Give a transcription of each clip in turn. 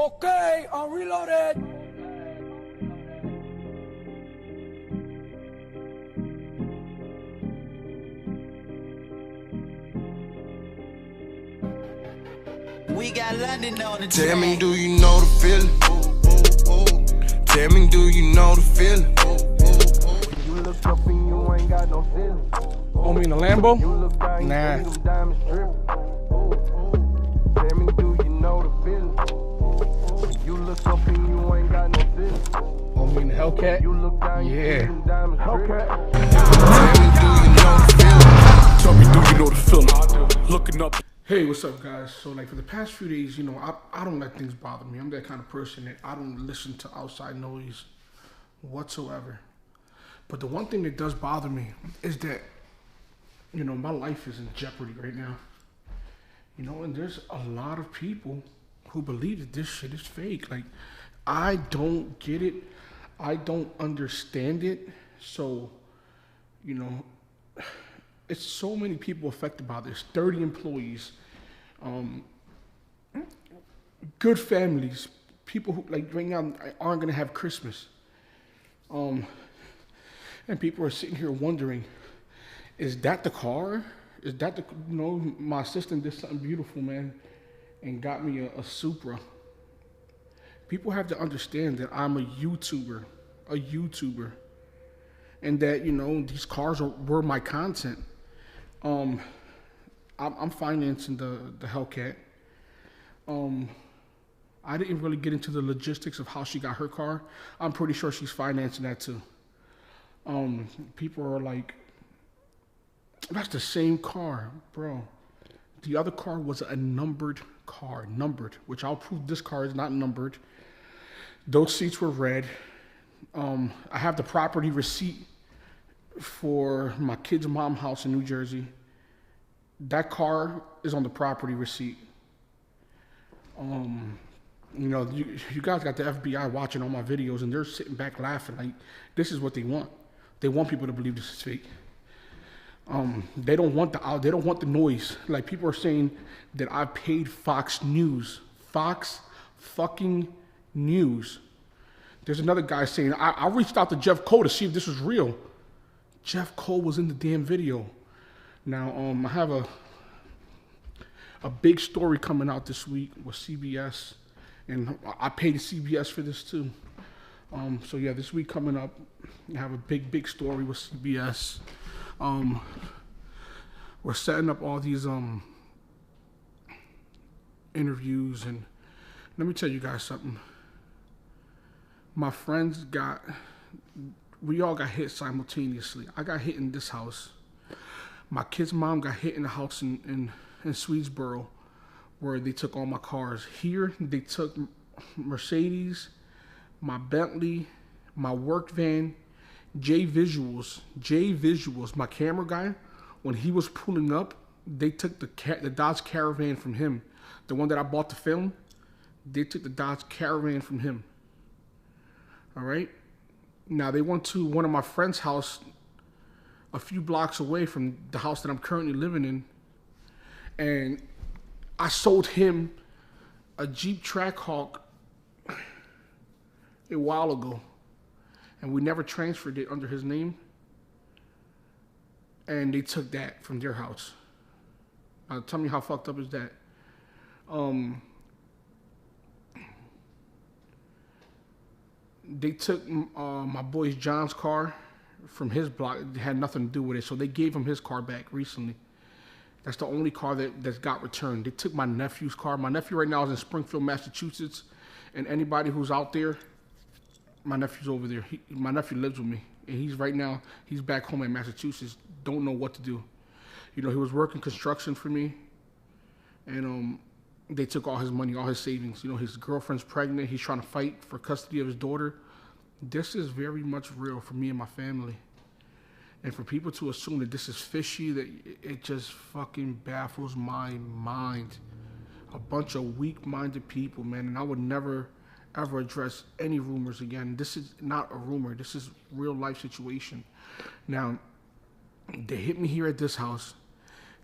Okay, I'm reloaded. We got London on the Tell me, do you know the feeling? Tell me, do you know the feeling? You look up and you ain't got no feeling. Oh, me in the Lambo? Nah. Nah. Tell me, do you know the feeling? You look up and you ain't got no feeling. Oh, me in the Hellcat? You look down, Yeah. Hellcat. Tell me, do you know the feeling? Tell me, do you know the feeling? Looking up. Hey, what's up, guys? So, like, for the past few days, you know, I don't let things bother me. I'm that kind of person that I don't listen to outside noise whatsoever. But the one thing that does bother me is that, you know, my life is in jeopardy right now. You know, and there's a lot of people who believe that this shit is fake. Like, I don't get it. I don't understand it. So, you know, it's so many people affected by this. 30 employees, good families, people who like right now aren't gonna have Christmas. And people are sitting here wondering, is that the car? Is that the, you know, my assistant did something beautiful, man, and got me a Supra. People have to understand that I'm a YouTuber, and that, you know, these cars were my content. I'm financing the Hellcat. I didn't really get into the logistics of how she got her car. I'm pretty sure she's financing that too. People are like, that's the same car, bro. The other car was a numbered car, which I'll prove this car is not numbered. Those seats were red. I have the property receipt for my kid's mom's house in New Jersey. That car is on the property receipt. You know, you guys got the FBI watching all my videos, and they're sitting back laughing like this is what they want. They want people to believe this is fake. They don't want the noise. Like, people are saying that I paid Fox News. Fox fucking News. There's another guy saying I reached out to Jeff Cole to see if this was real. Jeff Cole was in the damn video. Now, I have a big story coming out this week with CBS, and I paid CBS for this too. So yeah, this week coming up, I have a big story with CBS. We're setting up all these interviews, and let me tell you guys something. My friends we all got hit simultaneously. I got hit in this house. My kid's mom got hit in the house in Swedesboro, where they took all my cars. Here, they took Mercedes, my Bentley, my work van, J Visuals, my camera guy. When he was pulling up, they took the Dodge Caravan from him. The one that I bought to film, they took the Dodge Caravan from him. All right? Now, they went to one of my friend's house a few blocks away from the house that I'm currently living in, and I sold him a Jeep Trackhawk a while ago, and we never transferred it under his name, and they took that from their house. Now, tell me how fucked up is that? They took my boy John's car from his block. It had nothing to do with it, so they gave him his car back recently. That's the only car that's got returned. They took my nephew's car. My nephew right now is in Springfield, Massachusetts, and anybody who's out there, my nephew's over there. My nephew lives with me, and he's back home in Massachusetts. Don't know what to do. You know, he was working construction for me, and they took all his money, all his savings. You know, his girlfriend's pregnant. He's trying to fight for custody of his daughter. This is very much real for me and my family. And for people to assume that this is fishy, that it just fucking baffles my mind. A bunch of weak-minded people, man. And I would never, ever address any rumors again. This is not a rumor. This is real life situation. Now, they hit me here at this house.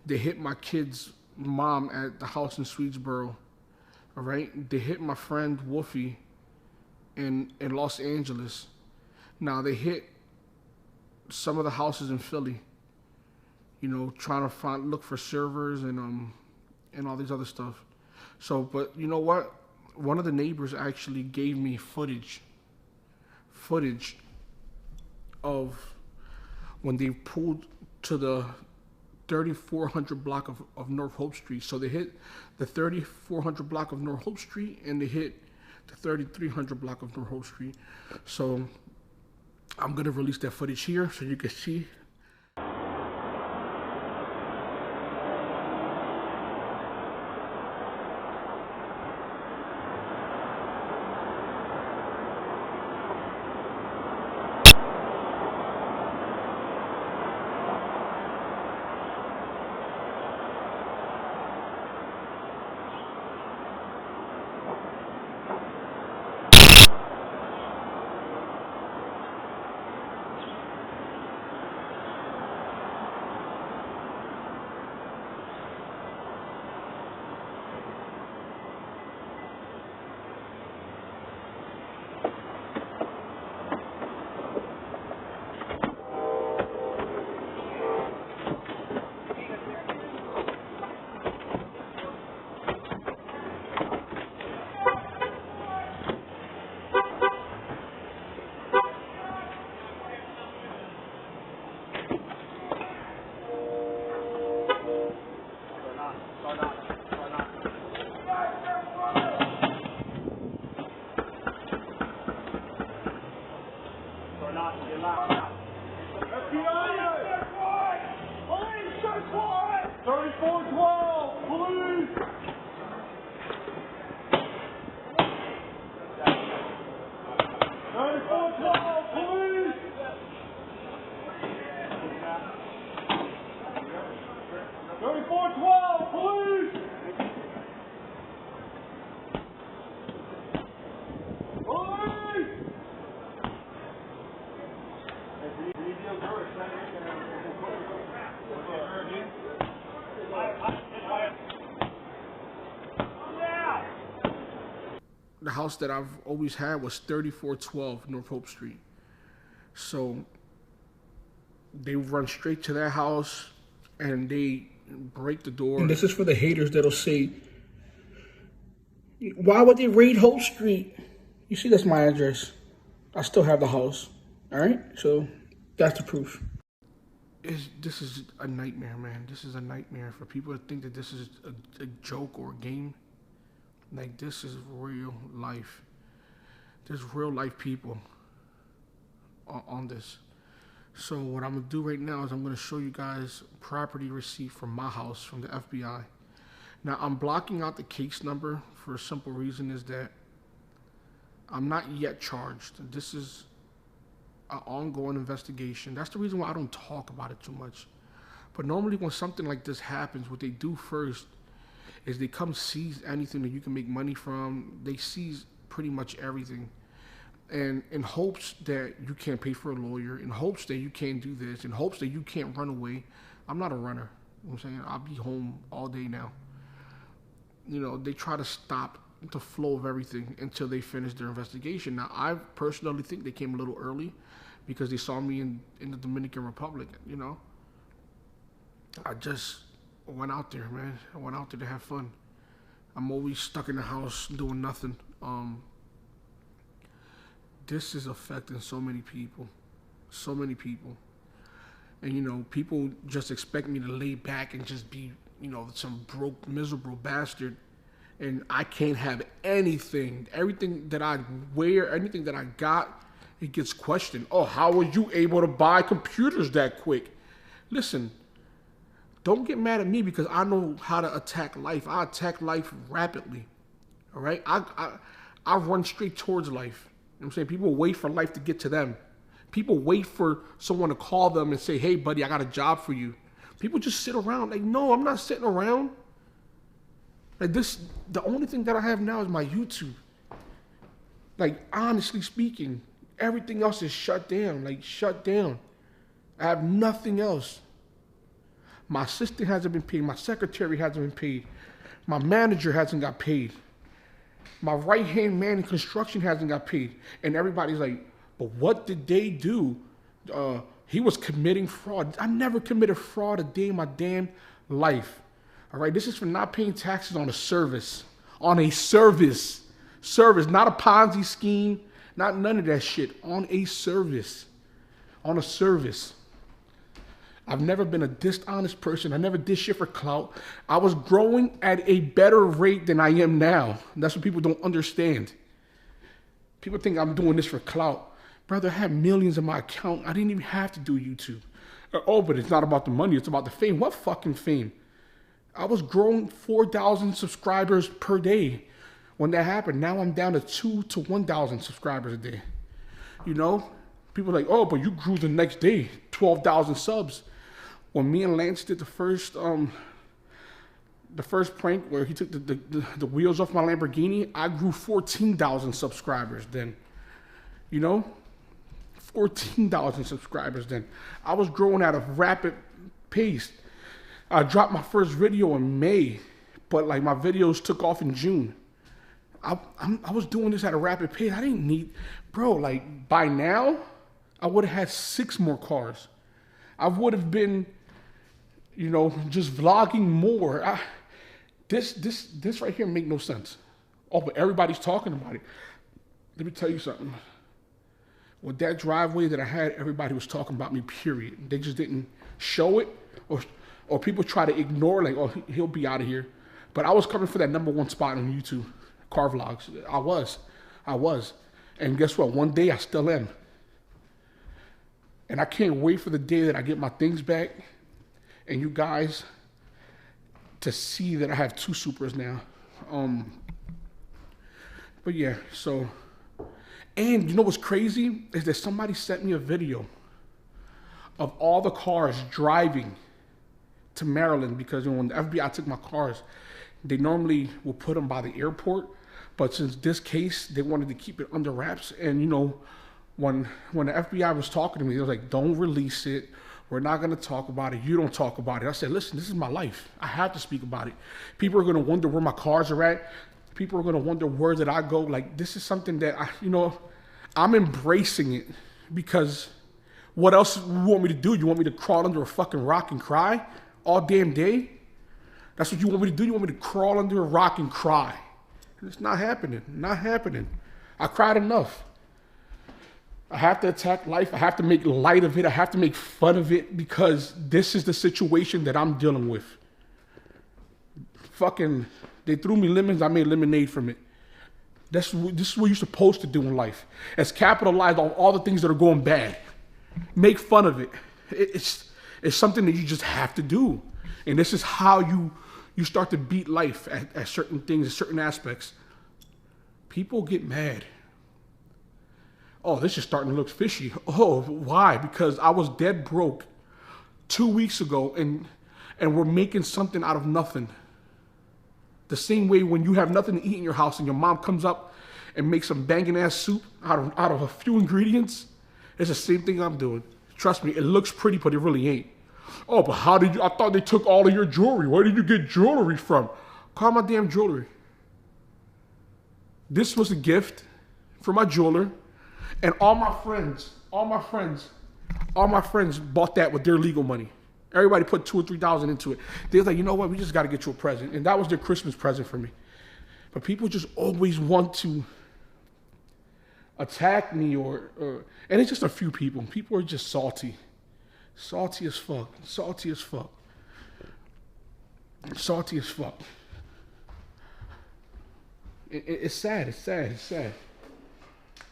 They hit my kid's mom at the house in Swedesboro. All right, they hit my friend Wolfie in Los Angeles. Now they hit some of the houses in Philly. You know, trying to look for servers and all these other stuff. So, but you know what? One of the neighbors actually gave me footage of when they pulled to the 3400 block of North Hope Street. So they hit the 3400 block of North Hope Street and they hit the 3300 block of North Hope Street. So I'm gonna release that footage here so you can see. The house that I've always had was 3412 North Hope Street. So they run straight to that house and they break the door. And this is for the haters that'll say, why would they raid Hope Street? You see, that's my address. I still have the house. All right, so that's the proof. This is a nightmare, man. This is a nightmare for people to think that this is a joke or a game. Like, this is real life. There's real life people on this. So what I'm gonna do right now is I'm gonna show you guys property receipt from my house from the FBI. Now I'm blocking out the case number for a simple reason is that I'm not yet charged. This is an ongoing investigation. That's the reason why I don't talk about it too much. But normally when something like this happens, what they do first is they come seize anything that you can make money from. They seize pretty much everything. And in hopes that you can't pay for a lawyer, in hopes that you can't do this, in hopes that you can't run away. I'm not a runner. You know what I'm saying? I'll be home all day now. You know, they try to stop the flow of everything until they finish their investigation. Now, I personally think they came a little early because they saw me in the Dominican Republic, you know. I just went out there, man. I went out there to have fun. I'm always stuck in the house doing nothing. This is affecting so many people. So many people. And, you know, people just expect me to lay back and just be, you know, some broke, miserable bastard. And I can't have anything. Everything that I wear, anything that I got, it gets questioned. Oh, how were you able to buy computers that quick? Listen, don't get mad at me because I know how to attack life. I attack life rapidly. All right? I run straight towards life. You know what I'm saying? People wait for life to get to them. People wait for someone to call them and say, hey, buddy, I got a job for you. People just sit around. Like, no, I'm not sitting around. Like, the only thing that I have now is my YouTube. Like, honestly speaking, everything else is shut down. Like, shut down. I have nothing else. My assistant hasn't been paid. My secretary hasn't been paid. My manager hasn't got paid. My right-hand man in construction hasn't got paid. And everybody's like, but what did they do? He was committing fraud. I never committed fraud a day in my damn life. All right, this is for not paying taxes on a service. On a service. Service, not a Ponzi scheme, not none of that shit. On a service. On a service. I've never been a dishonest person. I never did shit for clout. I was growing at a better rate than I am now. That's what people don't understand. People think I'm doing this for clout. Brother, I had millions in my account. I didn't even have to do YouTube. Oh, but it's not about the money. It's about the fame. What fucking fame? I was growing 4,000 subscribers per day when that happened. Now I'm down to 2,000 to 1,000 subscribers a day. You know? People are like, oh, but you grew the next day, 12,000 subs. When me and Lance did the first prank where he took the wheels off my Lamborghini, I grew 14,000 subscribers then. You know? 14,000 subscribers then. I was growing at a rapid pace. I dropped my first video in May, but like my videos took off in June. I was doing this at a rapid pace. I didn't need, bro, like by now, I would have had 6 more cars. I would have been, you know, just vlogging more. This right here make no sense. Oh, but everybody's talking about it. Let me tell you something. With that driveway that I had, everybody was talking about me, period. They just didn't show it, or people try to ignore, like, oh, he'll be out of here. But I was coming for that #1 spot on YouTube, car vlogs. I was. And guess what? One day I still am. And I can't wait for the day that I get my things back and you guys to see that I have 2 Supras now. But yeah, so, and you know what's crazy is that somebody sent me a video of all the cars driving to Maryland, because when the FBI took my cars, they normally will put them by the airport, but since this case, they wanted to keep it under wraps. And you know, when the FBI was talking to me, they was like, don't release it. We're not going to talk about it. You don't talk about it. I said, listen, this is my life. I have to speak about it. People are going to wonder where my cars are at. People are going to wonder where did I go. Like, this is something that, I'm embracing it, because what else you want me to do? You want me to crawl under a fucking rock and cry all damn day? That's what you want me to do? You want me to crawl under a rock and cry? It's not happening. Not happening. I cried enough. I have to attack life. I have to make light of it. I have to make fun of it, because this is the situation that I'm dealing with. Fucking, they threw me lemons. I made lemonade from it. This is what you're supposed to do in life. Is capitalize on all the things that are going bad. Make fun of it. It's something that you just have to do. And this is how you start to beat life at certain things, at certain aspects. People get mad. Oh, this is starting to look fishy. Oh, why? Because I was dead broke 2 weeks ago, and we're making something out of nothing. The same way when you have nothing to eat in your house and your mom comes up and makes some banging ass soup out of a few ingredients, it's the same thing I'm doing. Trust me, it looks pretty, but it really ain't. Oh, but how did you, I thought they took all of your jewelry. Where did you get jewelry from? Call my damn jewelry. This was a gift from my jeweler, and all my friends bought that with their legal money. Everybody put $2,000 or $3,000 into it. They was like, you know what? We just got to get you a present. And that was their Christmas present for me. But people just always want to attack me and it's just a few people. People are just salty. Salty as fuck. Salty as fuck. Salty as fuck. It's sad. It's sad. It's sad.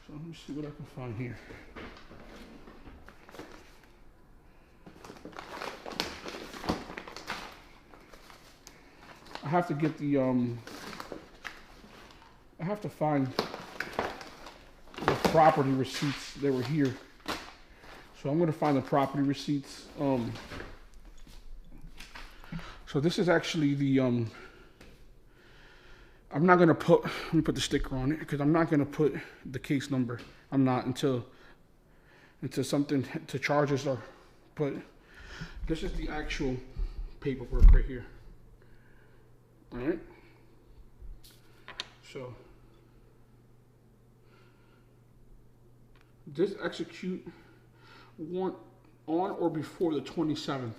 So let me see what I can find here. I have to get the I have to find the property receipts that were here. So I'm gonna find the property receipts. So this is actually the I'm not gonna put, let me put the sticker on it, because I'm not gonna put the case number. I'm not until something to charges are, but this is the actual paperwork right here. All right. So Just execute warrant on or before the 27th.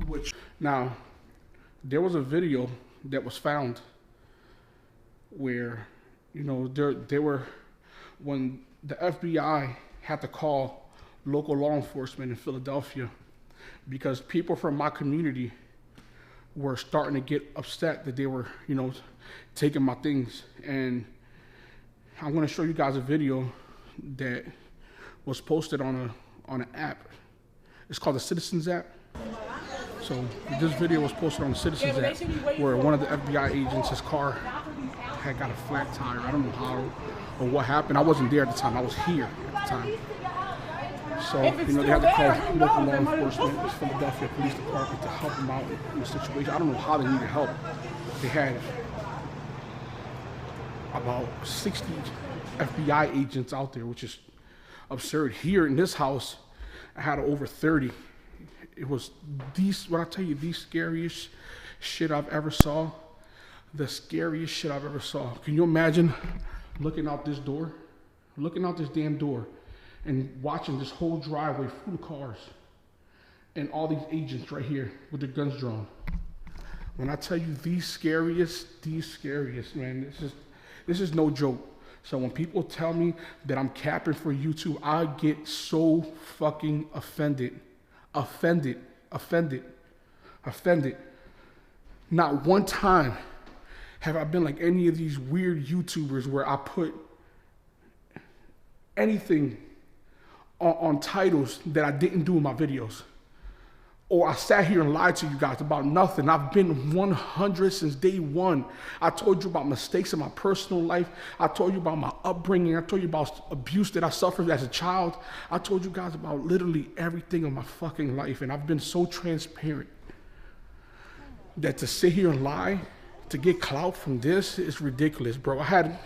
Which now, there was a video that was found where, you know, they were, when the FBI had to call local law enforcement in Philadelphia because people from my community were starting to get upset that they were, you know, taking my things. And I'm going to show you guys a video that was posted on an app. It's called the Citizens app. So this video was posted on the Citizens app where one of the FBI agents, his car had got a flat tire. I don't know how or what happened. I wasn't there at the time. I was here at the time. So, you know, they had to call local law enforcement, the Philadelphia Police Department, to help them out in the situation. I don't know how they needed help. They had about 60 FBI agents out there, which is absurd. Here in this house, I had over 30. It was when I tell you, the scariest shit I've ever saw. The scariest shit I've ever saw. Can you imagine looking out this door? Looking out this damn door and watching this whole driveway full of cars and all these agents right here with their guns drawn. When I tell you the scariest, man, this is no joke. So when people tell me that I'm capping for YouTube, I get so fucking offended. Offended. Not one time have I been like any of these weird YouTubers where I put anything on titles that I didn't do in my videos. Or I sat here and lied to you guys about nothing. I've been 100 since day one. I told you about mistakes in my personal life. I told you about my upbringing. I told you about abuse that I suffered as a child. I told you guys about literally everything in my fucking life. And I've been so transparent that to sit here and lie, to get clout from this is ridiculous, bro. I had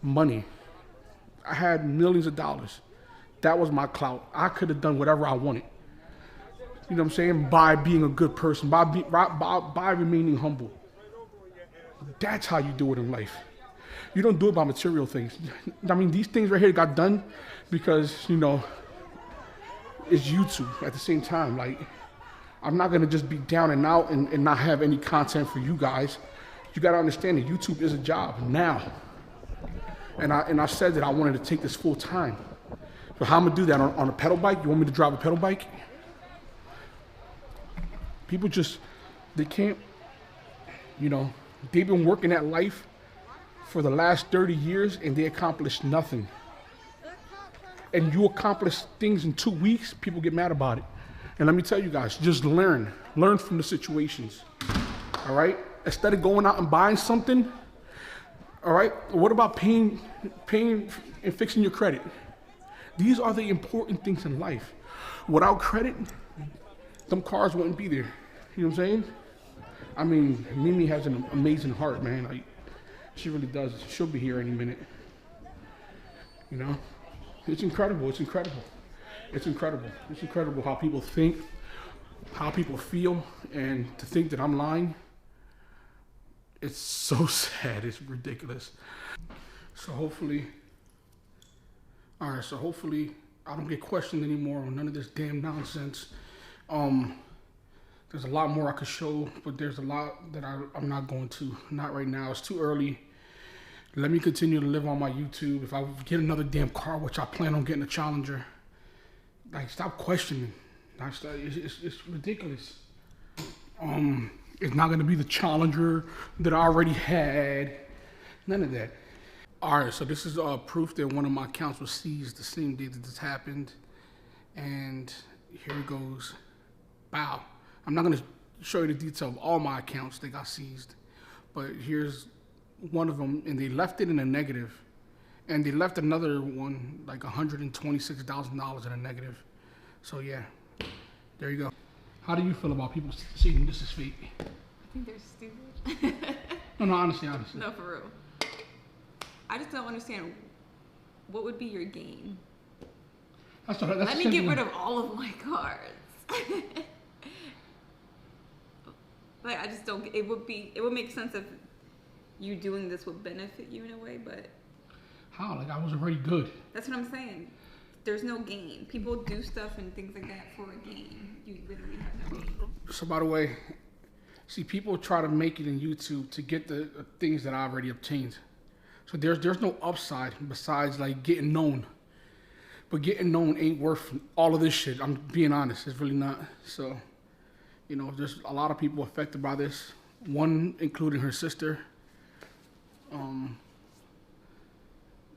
money. I had millions of dollars. That was my clout. I could have done whatever I wanted. You know what I'm saying? By being a good person, by remaining humble. That's how you do it in life. You don't do it by material things. I mean, these things right here got done because, you know, it's YouTube at the same time. Like, I'm not gonna just be down and out and not have any content for you guys. You gotta understand that YouTube is a job now. And I said that I wanted to take this full time. So how I'm gonna do that on a pedal bike? You want me to drive a pedal bike? People just, they can't, you know, they've been working at life for the last 30 years and they accomplished nothing. And you accomplish things in 2 weeks, people get mad about it. And let me tell you guys, just learn from the situations, all right? Instead of going out and buying something, all right, what about paying and fixing your credit? These are the important things in life. Without credit, them cars wouldn't be there. You know what I'm saying? I mean, Mimi has an amazing heart, man. Like, she really does. She'll be here any minute. You know? It's incredible. It's incredible. It's incredible. It's incredible how people think, how people feel, and to think that I'm lying. It's so sad. It's ridiculous. So hopefully, all right, so hopefully I don't get questioned anymore on none of this damn nonsense. There's a lot more I could show, but there's a lot that I'm not going to. Not right now. It's too early. Let me continue to live on my YouTube. If I get another damn car, which I plan on getting a Challenger, like, stop questioning. It's ridiculous. It's not going to be the Challenger that I already had. None of that. All right, so this is proof that one of my accounts was seized the same day that this happened. And here it goes. Wow. I'm not going to show you the detail of all my accounts that got seized. But here's one of them, and they left it in a negative. And they left another one, like $126,000 in a negative. So yeah, there you go. How do you feel about people saying this is fake? I think they're stupid. No, honestly. No, for real. I just don't understand what would be your gain. Let me get rid of all of my cards. Like, I just don't. It would make sense if you doing this would benefit you in a way, but How? Like, I was already good. That's what I'm saying. There's no gain. People do stuff and things like that for a gain. You literally have no gain. So, by the way, see, people try to make it in YouTube to get the things that I already obtained. So there's no upside besides like getting known. But getting known ain't worth all of this shit. I'm being honest. It's really not. So, you know, there's a lot of people affected by this. One, including her sister.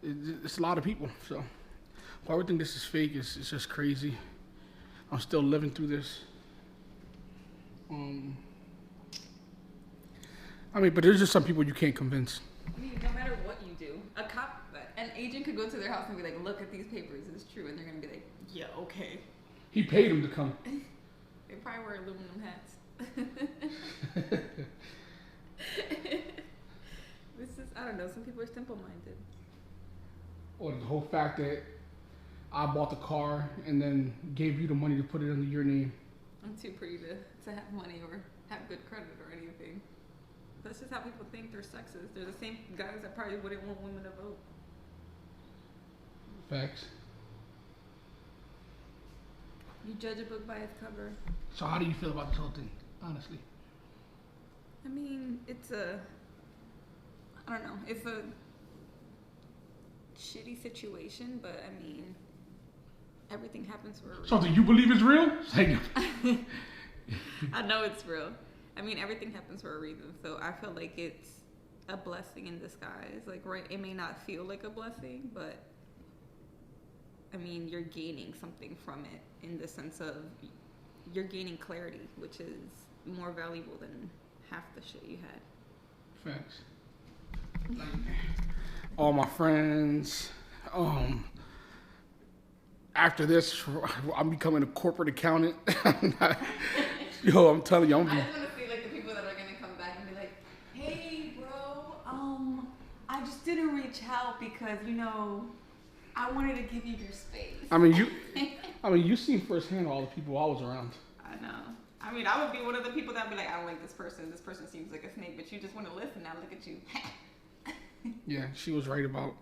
It's a lot of people. So, whoever think this is fake, it's just crazy. I'm still living through this. I mean, but there's just some people you can't convince. I mean, no matter what you do, an agent could go to their house and be like, look at these papers, it's true. And they're going to be like, yeah, okay. He paid him to come. They probably wear aluminum hats. This is, I don't know, some people are simple-minded. Or the whole fact that I bought the car and then gave you the money to put it under your name. I'm too pretty to have money or have good credit or anything. That's just how people think they're sexist. They're the same guys that probably wouldn't want women to vote. Facts. You judge a book by its cover. So how do you feel about this whole thing, honestly? I mean, it's a shitty situation, but I mean, everything happens for a reason. Something you believe is real? I know it's real. I mean, everything happens for a reason, so I feel like it's a blessing in disguise. Like, right, it may not feel like a blessing, but I mean, you're gaining something from it in the sense of you're gaining clarity, which is more valuable than half the shit you had. Facts. Like, all my friends, after this, I'm becoming a corporate accountant. Yo, I'm telling you, I just want to see like the people that are gonna come back and be like, "Hey, bro, I just didn't reach out because I wanted to give you your space." I mean, you seen firsthand all the people I was around. I know. I mean, I would be one of the people that would be like, "I don't like this person. This person seems like a snake," but you just want to listen. Now look at you. Yeah, she was right about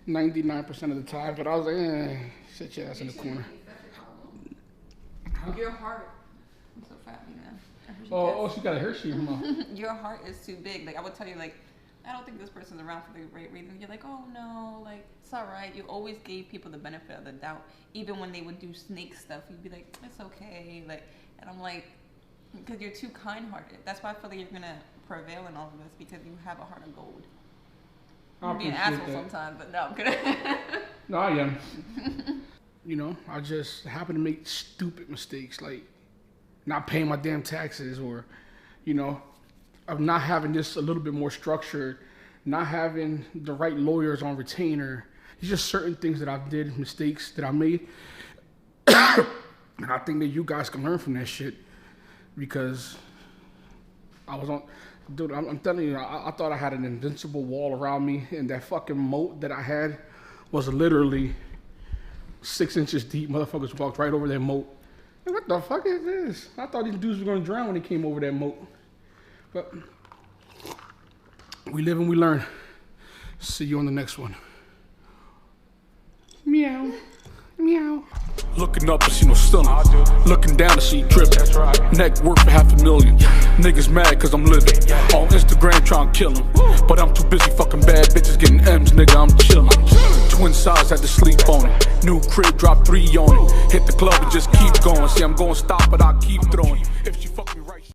99% of the time, but I was like, sit your ass in the corner. Your heart. I'm so fat, Oh, she got a hair sheet in her mouth. Your heart is too big. Like, I would tell you, like, I don't think this person's around for the right reason. You're like, oh no, like, it's all right. You always gave people the benefit of the doubt. Even when they would do snake stuff, you'd be like, it's okay. Like, and I'm like, because you're too kind-hearted. That's why I feel like you're going to prevail in all of this, because you have a heart of gold. I'm being an asshole sometimes, but no, I'm kidding. No, I am. I just happen to make stupid mistakes, like not paying my damn taxes, or, of not having this a little bit more structured, not having the right lawyers on retainer. It's just certain things that I did, mistakes that I made. And I think that you guys can learn from that shit, because I was on... Dude, I'm telling you, I thought I had an invincible wall around me, and that fucking moat that I had was literally 6 inches deep. Motherfuckers walked right over that moat. Like, what the fuck is this? I thought these dudes were gonna drown when they came over that moat. But we live and we learn. See you on the next one. Meow. Meow. Looking up and see no stunner. Looking down to see dripping. Neck worth $500,000. Niggas mad cause I'm living. On Instagram trying to kill them. But I'm too busy fucking bad bitches getting M's, nigga, I'm chillin'. Twin size, had to sleep on it. New crib, drop 3 on it. Hit the club and just keep going. See, I'm gonna stop, but I keep throwing. If she fuck me